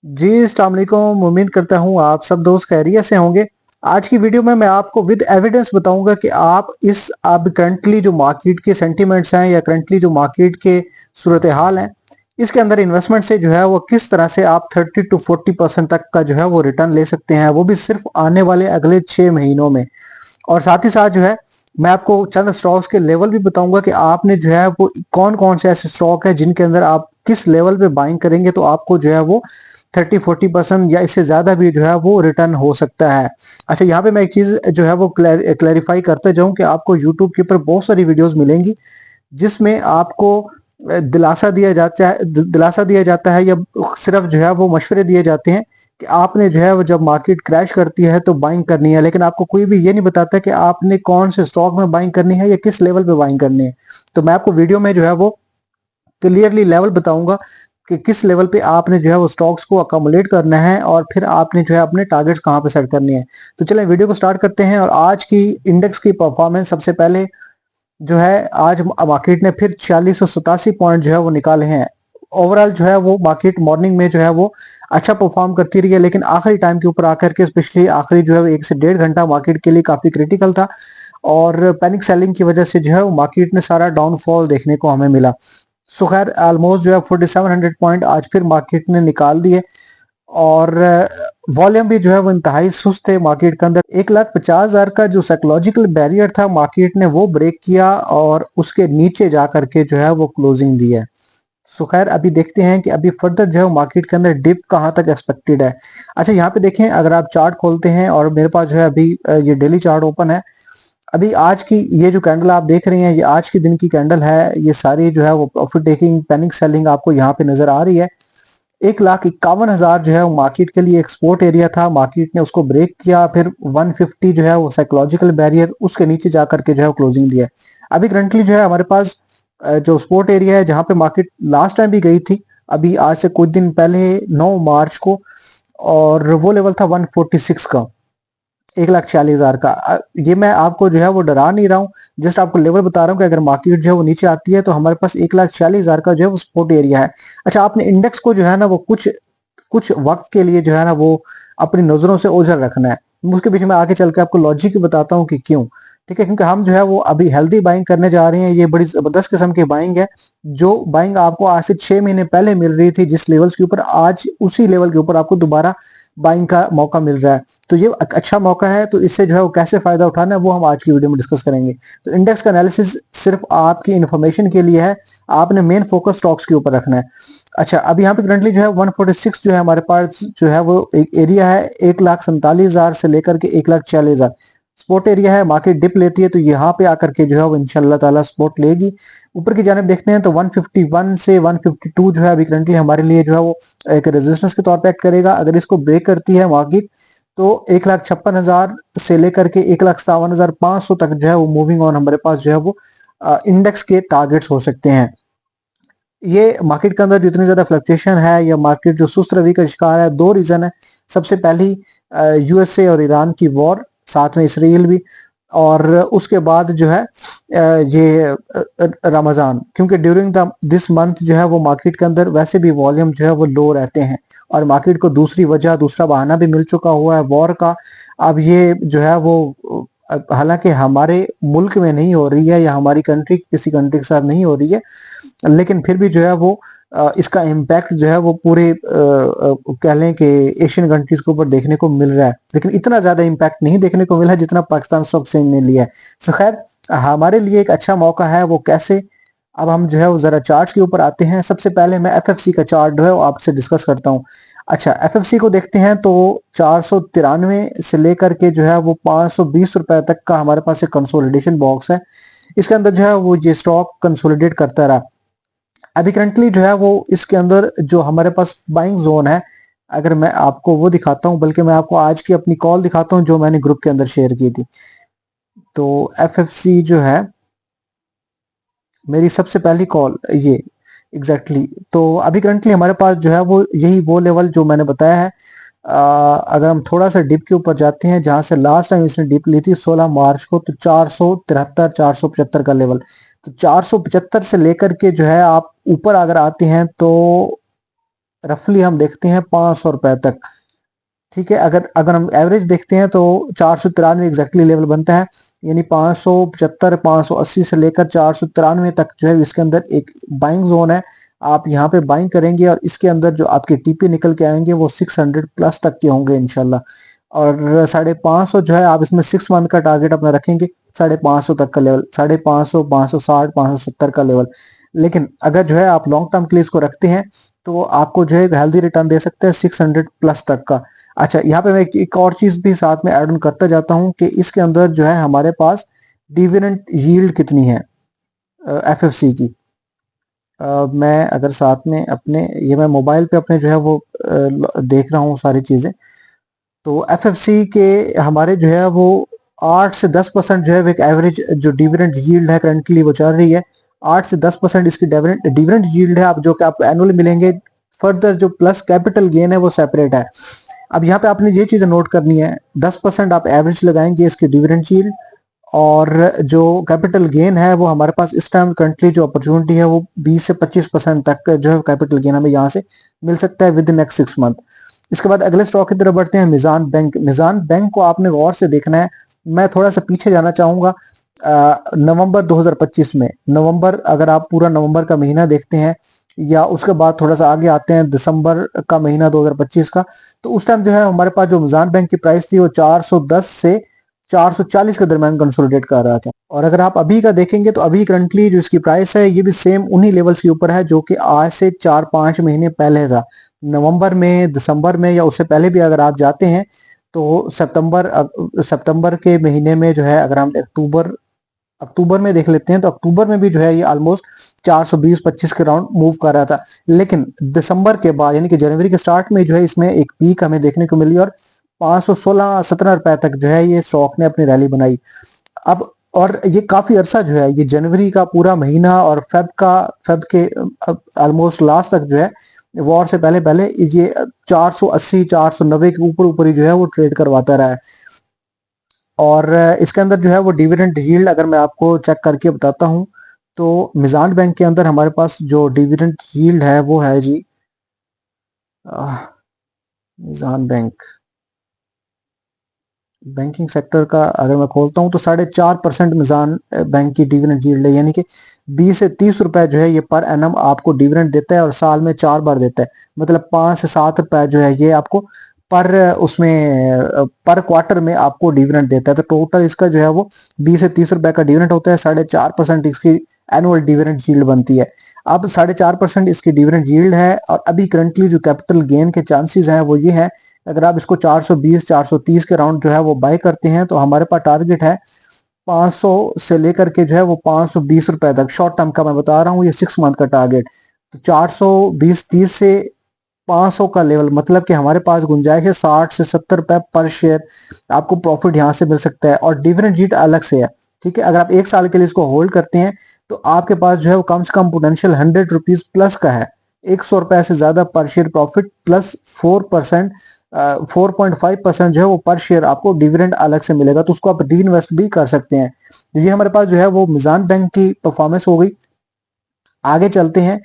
जी, अस्सलाम वालेकुम। उम्मीद करता हूँ आप सब दोस्त खैरियत से होंगे। आज की वीडियो में मैं आपको विद एविडेंस बताऊंगा कि आप अब करंटली जो मार्केट के सेंटीमेंट्स हैं या करंटली जो मार्केट के सूरत हाल हैं, इसके अंदर इन्वेस्टमेंट से जो है वो किस तरह से आप 30 to 40% तक का जो है वो रिटर्न ले सकते हैं, वो भी सिर्फ आने वाले अगले 6 महीनों में। और साथ ही साथ जो है मैं आपको चंद स्टॉक्स के लेवल भी बताऊंगा कि आपने जो है वो कौन कौन से ऐसे स्टॉक है जिनके अंदर आप किस लेवल पे बाइंग करेंगे तो आपको जो है वो 30-40% या इससे ज्यादा भी जो है वो रिटर्न हो सकता है। अच्छा, यहाँ पे मैं एक चीज जो है वो क्लैरिफाई करते जाऊं कि आपको यूट्यूब के ऊपर बहुत सारी वीडियोस मिलेंगी जिसमें आपको दिलासा दिया जाता है या सिर्फ जो है वो मशवरे दिए जाते हैं कि आपने जो है वो जब मार्केट क्रैश करती है तो बाइंग करनी है, लेकिन आपको कोई भी ये नहीं बताता कि आपने कौन से स्टॉक में बाइंग करनी है या किस लेवल पे बाइंग करनी है। तो मैं आपको वीडियो में जो है वो क्लियरली लेवल बताऊंगा कि किस लेवल पे आपने जो है वो स्टॉक्स को अकोमोडेट करना है और फिर आपने जो है अपने टारगेट्स कहाँ पे सेट करनी है। तो चलें वीडियो को स्टार्ट करते हैं। और आज की इंडेक्स की परफॉर्मेंस सबसे पहले जो है, आज मार्केट ने फिर 4687 पॉइंट जो है वो निकाले हैं। ओवरऑल जो है वो मार्केट मॉर्निंग में जो है वो अच्छा परफॉर्म करती रही है, लेकिन आखिरी टाइम के ऊपर आकर के स्पेशली आखिरी जो है 1 से 1.5 घंटा मार्केट के लिए काफी क्रिटिकल था और पैनिक सेलिंग की वजह से जो है वो मार्केट ने सारा डाउनफॉल देखने को हमें मिला। सो खैर ऑलमोस्ट जो है 4700 पॉइंट आज फिर मार्केट ने निकाल दिए और वॉल्यूम भी जो है वो इंतहाई सुस्त है मार्केट के अंदर। 1,50,000 का जो साइकोलॉजिकल बैरियर था मार्केट ने वो ब्रेक किया और उसके नीचे जा करके जो है वो क्लोजिंग दी है। सो खैर अभी देखते हैं कि अभी फर्दर जो है मार्केट के अंदर डिप कहाँ तक एक्सपेक्टेड है। अच्छा, यहाँ पे देखें, अगर आप चार्ट खोलते हैं और मेरे पास जो है अभी ये डेली चार्ट ओपन है। अभी आज की ये जो कैंडल आप देख रहे हैं ये आज के दिन की कैंडल है। ये सारी जो है वो प्रॉफिट टेकिंग पैनिक सेलिंग आपको यहाँ पे नजर आ रही है। 1,51,000 जो है वो मार्केट के लिए एक्सपोर्ट एरिया था, मार्केट ने उसको ब्रेक किया, फिर 150 जो है वो साइकोलॉजिकल बैरियर, उसके नीचे जाकर के जो है क्लोजिंग दिया है। अभी करंटली जो है हमारे पास जो सपोर्ट एरिया है जहां पे मार्केट लास्ट टाइम भी गई थी, अभी आज से कुछ दिन पहले 9 मार्च को, और वो लेवल था 146 का, 1,46,000 का। ये मैं आपको जो है वो डरा नहीं रहा हूँ, जस्ट आपको लेवल बता रहा हूँ कि अगर मार्केट जो है वो नीचे आती है तो हमारे पास 1,46,000 का जो है वो सपोर्ट एरिया है। अच्छा, आपने इंडेक्स को जो है ना वो कुछ कुछ वक्त के लिए जो है ना वो अपनी नजरों से ओझल रखना है। उसके पीछे मैं आगे चल के आपको लॉजिक भी बताता हूँ कि क्यों। ठीक है, क्योंकि हम जो है वो अभी हेल्दी बाइंग करने जा रहे हैं। ये बड़ी जबरदस्त किस्म की बाइंग है। जो बाइंग आपको आज से 6 महीने पहले मिल रही थी जिस लेवल्स के ऊपर, आज उसी लेवल के ऊपर आपको दोबारा बाइंग का मौका मिल रहा है। तो ये अच्छा मौका है। तो इससे जो है वो कैसे फायदा उठाना है वो हम आज की वीडियो में डिस्कस करेंगे। तो इंडेक्स का एनालिसिस सिर्फ आपकी इंफॉर्मेशन के लिए है, आपने मेन फोकस स्टॉक्स के ऊपर रखना है। अच्छा, अभी यहाँ पे करंटली जो है 146 जो है हमारे पास जो है वो एक एरिया है 1,47,000 से लेकर के 1,40,000 स्पोर्ट एरिया है। मार्केट डिप लेती है तो यहाँ पे आकर के जो है वो इंशाल्लाह ताला स्पोर्ट लेगी। ऊपर की जानिब देखते हैं तो 151 से 152 जो है अभी करंटली हमारे लिए जो है वो एक रेजिस्टेंस के तौर पे एक्ट करेगा। अगर इसको ब्रेक करती है मार्केट तो 1,56,000 से लेकर के 1,57,500 तक जो है वो मूविंग ऑन हमारे पास जो है वो इंडेक्स के टारगेट्स हो सकते हैं। ये मार्केट के अंदर जितनी ज्यादा फ्लक्चुएशन है या मार्केट जो सुस्त रवि का शिकार है, दो रीजन है। सबसे पहली यूएसए और ईरान की वॉर, साथ में इसराइल भी, और उसके बाद जो है ये रमजान, क्योंकि ड्यूरिंग द दिस मंथ जो है वो मार्केट के अंदर वैसे भी वॉल्यूम जो है वो लो रहते हैं और मार्केट को दूसरी वजह, दूसरा बहाना भी मिल चुका हुआ है वॉर का। अब ये जो है वो हालांकि हमारे मुल्क में नहीं हो रही है या हमारी कंट्री किसी कंट्री के साथ नहीं हो रही है, लेकिन फिर भी जो है वो इसका इम्पैक्ट जो है वो पूरे कह लें कि एशियन कंट्रीज के ऊपर देखने को मिल रहा है, लेकिन इतना ज्यादा इम्पैक्ट नहीं देखने को मिला है जितना पाकिस्तान स्टॉक एक्सचेंज ने लिया है। सो खैर हमारे लिए एक अच्छा मौका है, वो कैसे? अब हम जो है वो जरा चार्ट्स के ऊपर आते हैं। सबसे पहले मैं एफएफसी का चार्ट जो है वो आपसे डिस्कस करता हूँ। अच्छा, एफएफसी को देखते हैं तो 493 से लेकर के जो है वो 520 रुपए तक का हमारे पास एक कंसोलिडेशन बॉक्स है। इसके अंदर जो है वो ये स्टॉक कंसोलिडेट करता रहा। अभी करंटली जो है वो इसके अंदर जो हमारे पास बाइंग जोन है, अगर मैं आपको वो दिखाता हूं, बल्कि मैं आपको आज की अपनी कॉल दिखाता हूं जो मैंने ग्रुप के अंदर शेयर की थी। तो एफएफसी जो है मेरी सबसे पहली कॉल ये एग्जैक्टली exactly। तो अभी करंटली हमारे पास जो है वो यही वो लेवल जो मैंने बताया है। अगर हम थोड़ा सा डिप के ऊपर जाते हैं जहां से लास्ट टाइम इसने डिप ली थी 16 मार्च को, तो 473 475 का लेवल। तो 475 से लेकर के जो है आप ऊपर अगर आते हैं तो रफली हम देखते हैं 500 रुपए तक। ठीक है, अगर अगर हम एवरेज देखते हैं तो 493 एग्जैक्टली लेवल बनता है, यानी 575 580 से लेकर 493 तक जो है इसके अंदर एक बाइंग जोन है। आप यहाँ पे बाइंग करेंगे और इसके अंदर जो आपके टीपी निकल के आएंगे वो 600 प्लस तक के होंगे इंशाल्लाह। और 550 जो है आप इसमें 6 मंथ का टारगेट अपना रखेंगे, 550 तक का लेवल, 550 560 570 का लेवल। लेकिन अगर जो है आप लॉन्ग टर्म के लिए इसको रखते हैं तो आपको जो है हेल्दी रिटर्न दे सकते हैं 600 प्लस तक का। अच्छा, यहाँ पे मैं एक और चीज भी साथ में ऐड ऑन करता जाता हूँ कि इसके अंदर जो है हमारे पास डिविडेंड यील्ड कितनी है एफएफसी की। मैं अगर साथ में अपने ये मैं मोबाइल पे अपने जो है वो देख रहा हूँ सारी चीजें। तो एफएफसी के हमारे जो है वो 8 से 10% जो है एक एवरेज जो डिविडेंड यील्ड है करंटली वो चल रही है। 8 से 10% इसकी डिविडेंड यील्ड है, आप जो कि आपको एनुअली मिलेंगे। फर्दर जो प्लस कैपिटल गेन है वो सेपरेट है। अब यहाँ पे आपने ये चीज नोट करनी है, 10% आप एवरेज लगाएंगे इसकी डिविडेंड यील्ड, और जो कैपिटल गेन है वो हमारे पास इस टाइम करंटली जो अपॉर्चुनिटी है वो 20 से 25% तक का जो है कैपिटल गेन हमें यहाँ से मिल सकता है विद इन नेक्स्ट 6 मंथ। इसके बाद अगले स्टॉक की तरफ बढ़ते हैं, मिजान बैंक। मिजान बैंक को आपने गौर से देखना है। मैं थोड़ा सा पीछे जाना चाहूंगा, नवंबर 2025 में, नवंबर अगर आप पूरा नवंबर का महीना देखते हैं या उसके बाद थोड़ा सा आगे आते हैं दिसंबर का महीना 2025 का, तो उस टाइम जो है हमारे पास जो मिजान बैंक की प्राइस थी वो 410 से 440 के दरमियान कंसोलिडेट कर रहा था। और अगर आप अभी का देखेंगे तो अभी करंटली जो इसकी प्राइस है ये भी सेम उन्हीं लेवल्स के ऊपर है जो कि आज से 4-5 महीने पहले था। नवंबर में, दिसंबर में या उससे पहले भी अगर आप जाते हैं तो सितंबर के महीने में जो है, अगर हम अक्टूबर में देख लेते हैं तो अक्टूबर में भी जो है ये ऑलमोस्ट 420-25 के राउंड मूव कर रहा था। लेकिन दिसंबर के बाद यानी कि जनवरी के स्टार्ट में जो है इसमें एक पीक हमें देखने को मिली और 516-17 रुपए तक जो है ये स्टॉक ने अपनी रैली बनाई। अब और ये काफी अरसा जो है, ये जनवरी का पूरा महीना और फेब के ऑलमोस्ट लास्ट तक जो है, वॉर से पहले पहले ये 480 490 के ऊपर ऊपर ही जो है वो ट्रेड करवाता रहा है। और इसके अंदर जो है वो डिविडेंड यील्ड अगर मैं आपको चेक करके बताता हूं तो मिजान बैंक के अंदर हमारे पास जो डिविडेंड यील्ड है वो है जी, मिजान बैंकिंग सेक्टर का अगर मैं खोलता हूं तो 4.5% मिजान बैंक की डिविडेंड यील्ड है, यानी कि 20 से 30 रुपए जो है ये पर एनम आपको डिविडेंड देता है और साल में 4 बार देता है। मतलब 5 से 7 रुपए जो है ये आपको पर उसमें पर क्वार्टर में आपको डिविडेंड देता है। तो टोटल इसका जो है वो 20 से 30 रुपए का डिविडेंड होता है। 4.5% इसकी एनुअल डिविडेंड यील्ड बनती है। अब 4.5% इसकी डिविडेंड यील्ड है और अभी करंटली जो कैपिटल गेन के चांसेस हैं वो ये है, अगर आप इसको 420 430 के राउंड जो है वो बाय करते हैं तो हमारे पास टारगेट है 500 से लेकर के जो है वो 520 रुपए तक। शॉर्ट टर्म का मैं बता रहा हूँ, ये 6 मंथ का टारगेट। तो 420-30 से 500 का लेवल, मतलब कि हमारे पास गुंजाइश है 60 से 70 रुपए पर शेयर आपको प्रॉफिट यहाँ से मिल सकता है। और डिविडेंड यील्ड अलग से है। ठीक है, अगर आप 1 साल के लिए इसको होल्ड करते हैं तो आपके पास जो है वो कम से कम पोटेंशियल 100 रुपीज प्लस का है। 100 रुपए से ज्यादा पर शेयर प्रॉफिट प्लस 4%, 4.5% जो है वो पर शेयर आपको डिविडेंड अलग से मिलेगा, तो उसको आप री इन्वेस्ट भी कर सकते हैं। ये हमारे पास जो है वो मिजान बैंक की परफॉर्मेंस हो गई। आगे चलते हैं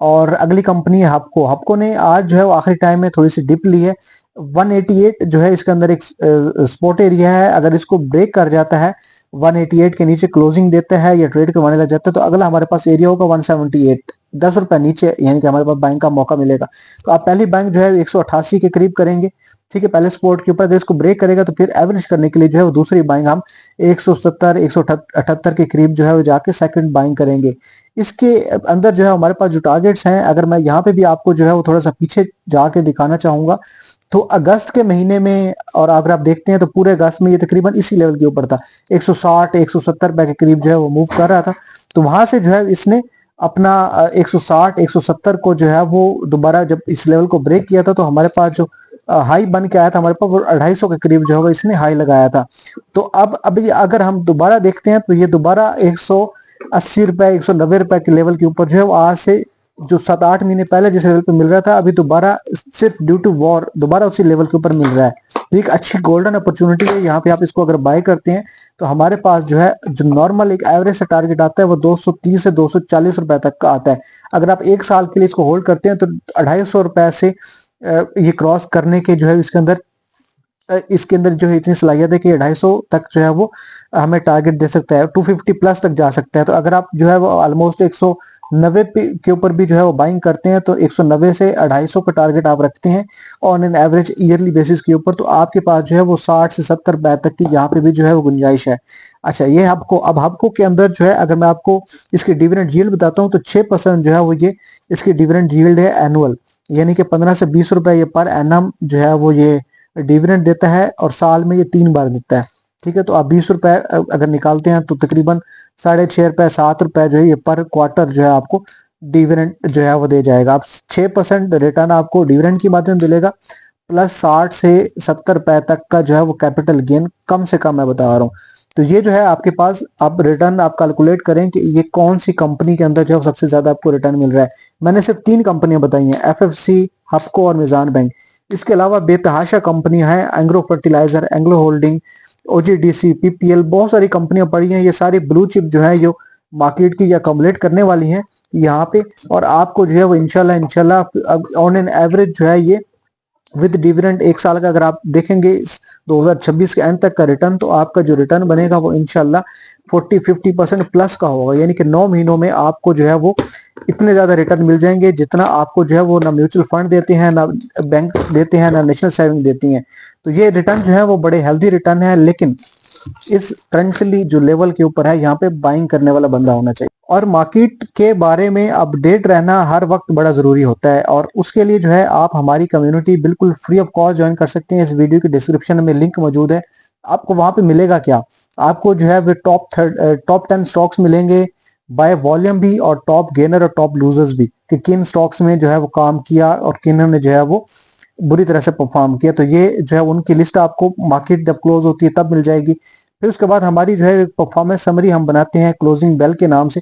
और अगली कंपनी है हपको। हपको ने आज जो है वो आखिरी टाइम में थोड़ी सी डिप ली है। 188 जो है इसके अंदर एक सपोर्ट एरिया है, अगर इसको ब्रेक कर जाता है 188 के नीचे क्लोजिंग देता है या ट्रेड करवाने लग जाता है तो अगला हमारे पास एरिया होगा 178, 10 रुपए नीचे, यानी कि हमारे पास बाइंग का मौका मिलेगा। तो आप पहली बाइंग जो है 188 के करीब करेंगे। ठीक है, पहले सपोर्ट के ऊपर अगर इसको ब्रेक करेगा तो फिर एवरेज करने के लिए जो है वो दूसरी बाइंग हम 170 178 के करीब जो है वो जाके सेकंड बाइंग करेंगे। इसके अंदर जो है हमारे पास जो टारगेट्स हैं, अगर मैं यहाँ पे भी आपको जो है वो थोड़ा सा पीछे जाके दिखाना चाहूंगा तो अगस्त के महीने में, और अगर आप देखते हैं तो पूरे अगस्त में ये तकरीबन इसी लेवल के ऊपर था, 160 170 रुपए के करीब जो है वो मूव कर रहा था। तो वहां से जो है इसने अपना 160 170 को जो है वो दोबारा जब इस लेवल को ब्रेक किया था तो हमारे पास जो हाई बन के आया था हमारे पास वो 250 के करीब जो है वो इसने हाई लगाया था। तो अब अभी अगर हम दोबारा देखते हैं तो ये दोबारा 180 रुपए 190 रुपए के लेवल के ऊपर जो है वो आज से जो 7-8 महीने पहले जिस लेवल पे मिल रहा था, अभी दोबारा सिर्फ ड्यू टू वॉर दोबारा उसी लेवल के ऊपर मिल रहा है। तो एक अच्छी गोल्डन अपॉर्चुनिटी है यहाँ पे, आप इसको अगर बाय करते हैं तो हमारे पास जो है जो नॉर्मल एक एवरेज से टारगेट आता है वो 230 से 240 रुपए तक का आता है। अगर आप एक साल के लिए इसको होल्ड करते हैं तो 250 रुपए से ये क्रॉस करने के जो है इसके अंदर जो है इतनी सलाहियत है कि 250 तक जो है वो हमें टारगेट दे सकता है, 250 प्लस तक जा सकता है। तो अगर आप जो है वो ऑलमोस्ट 190 के ऊपर भी जो है वो बाइंग करते हैं तो 190 से 250 का टारगेट आप रखते हैं on an average yearly basis के ऊपर, तो आपके पास जो है वो 60 से 70 रुपए तक की यहाँ पे भी जो है वो गुंजाइश है। अच्छा, ये आपको अब आपको के अंदर जो है अगर मैं आपको इसकी डिविडेंड यील्ड बताता हूँ तो 6% जो है वो ये इसकी डिविडेंड यील्ड है एनुअल, यानी कि 15 से 20 रुपए ये पर एनम जो है वो ये डिविडेंड देता है और साल में ये 3 बार देता है। ठीक है, तो आप 20 रुपए अगर निकालते हैं तो तकरीबन 6.5 रुपए 7 रुपए जो है ये पर क्वार्टर जो है आपको डिविडेंड जो है वो दे जाएगा। आप 6% रिटर्न आपको डिविडेंड की माध्यम मिलेगा, प्लस 60 से 70 रुपए तक का जो है वो कैपिटल गेन कम से कम मैं बता रहा हूँ। तो ये जो है आपके पास, आप रिटर्न आप कैलकुलेट करें कि ये कौन सी कंपनी के अंदर जो है सबसे ज्यादा आपको रिटर्न मिल रहा है। मैंने सिर्फ 3 कंपनियां बताई हैं, एफएफसी, हपको और मिजान बैंक। इसके अलावा बेतहाशा कंपनियां हैं, Engro fertilizer, Anglo holding, OGDC, PPL, बहुत सारी कंपनियां पड़ी हैं। ये सारी ब्लू चिप जो है जो मार्केट की या कमुलेट करने वाली हैं यहाँ पे, और आपको जो है वो इंशाल्लाह इंशाल्लाह ऑन एन एवरेज जो है ये विद डिविडेंड एक साल का अगर आप देखेंगे 2026 के एंड तक का रिटर्न, तो आपका जो रिटर्न बनेगा वो इंशाल्लाह 40-50% प्लस का होगा। यानी कि 9 महीनों में आपको जो है वो इतने ज्यादा रिटर्न मिल जाएंगे जितना आपको जो है वो ना म्यूचुअल फंड देते हैं, ना बैंक देते हैं, ना नेशनल सेविंग देती हैं। तो ये रिटर्न जो है वो बड़े हेल्दी रिटर्न है, लेकिन इस करंटली जो लेवल के ऊपर है यहाँ पे बाइंग करने वाला बंदा होना चाहिए। और मार्केट के बारे में अपडेट रहना हर वक्त बड़ा जरूरी होता है, और उसके लिए जो है आप हमारी कम्युनिटी बिल्कुल फ्री ऑफ कॉस्ट ज्वाइन कर सकते हैं। इस वीडियो के डिस्क्रिप्शन में लिंक मौजूद है। आपको वहां पे मिलेगा क्या, आपको जो है वो टॉप 10 स्टॉक्स मिलेंगे बाय वॉल्यूम भी, और टॉप गेनर और टॉप लूजर्स भी, कि किन स्टॉक्स में जो है वो काम किया और किन ने जो है वो बुरी तरह से परफॉर्म किया। तो ये जो है उनकी लिस्ट आपको मार्केट जब क्लोज होती है तब मिल जाएगी। फिर उसके बाद हमारी जो है परफॉर्मेंस समरी हम बनाते हैं क्लोजिंग बेल के नाम से,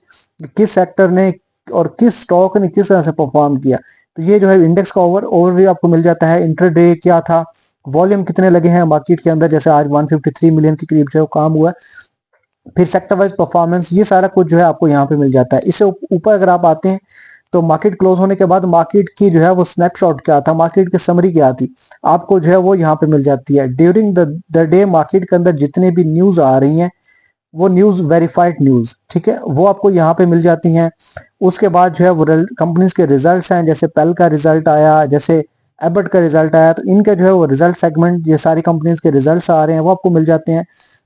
किस सेक्टर ने और किस स्टॉक ने किस तरह से परफॉर्म किया। तो ये जो है इंडेक्स का ओवरव्यू आपको मिल जाता है, इंटरडे क्या था, वॉल्यूम कितने लगे हैं मार्केट के अंदर, जैसे आज 153 मिलियन के करीब जो है काम हुआ, फिर सेक्टर वाइज परफॉर्मेंस, ये सारा कुछ जो है आपको यहाँ पे मिल जाता है। इससे ऊपर अगर आप आते हैं तो मार्केट क्लोज होने के बाद मार्केट की जो है वो स्नैपशॉट क्या था, मार्केट की समरी क्या थी, आपको जो है वो यहाँ पे मिल जाती है। ड्यूरिंग द डे मार्केट के अंदर जितने भी न्यूज आ रही हैं वो न्यूज वेरीफाइड न्यूज, ठीक है, वो आपको यहाँ पे मिल जाती हैं। उसके बाद जो है वो कंपनीज के रिजल्ट्स हैं, जैसे पेल का रिजल्ट आया, जैसे एबट का रिजल्ट आया, तो इनका जो है वो रिजल्ट सेगमेंट, ये सारी कंपनीज के रिजल्ट्स आ रहे हैं वो आपको मिल जाते हैं।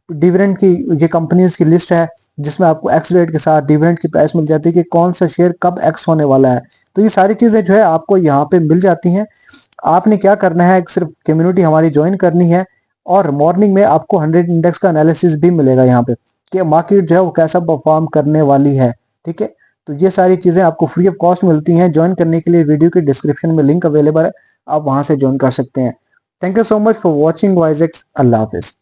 डिविडेंड की ये कंपनीज की लिस्ट है जिसमें आपको एक्स रेट के साथ डिविडेंड की प्राइस मिल जाती है कि कौन सा शेयर कब एक्स होने वाला है। तो ये सारी चीजें जो है आपको यहाँ पे मिल जाती हैं। आपने क्या करना है, सिर्फ कम्युनिटी हमारी ज्वाइन करनी है, और मॉर्निंग में आपको 100 इंडेक्स का एनालिसिस भी मिलेगा यहाँ पे कि मार्केट जो है वो कैसा परफॉर्म करने वाली है। ठीक है, तो ये सारी चीजें आपको फ्री ऑफ कॉस्ट मिलती हैं। ज्वाइन करने के लिए वीडियो के डिस्क्रिप्शन में लिंक अवेलेबल है, आप वहां से ज्वाइन कर सकते हैं। Thank you so much for watching वाइजेक्स। अल्लाह हाफिज।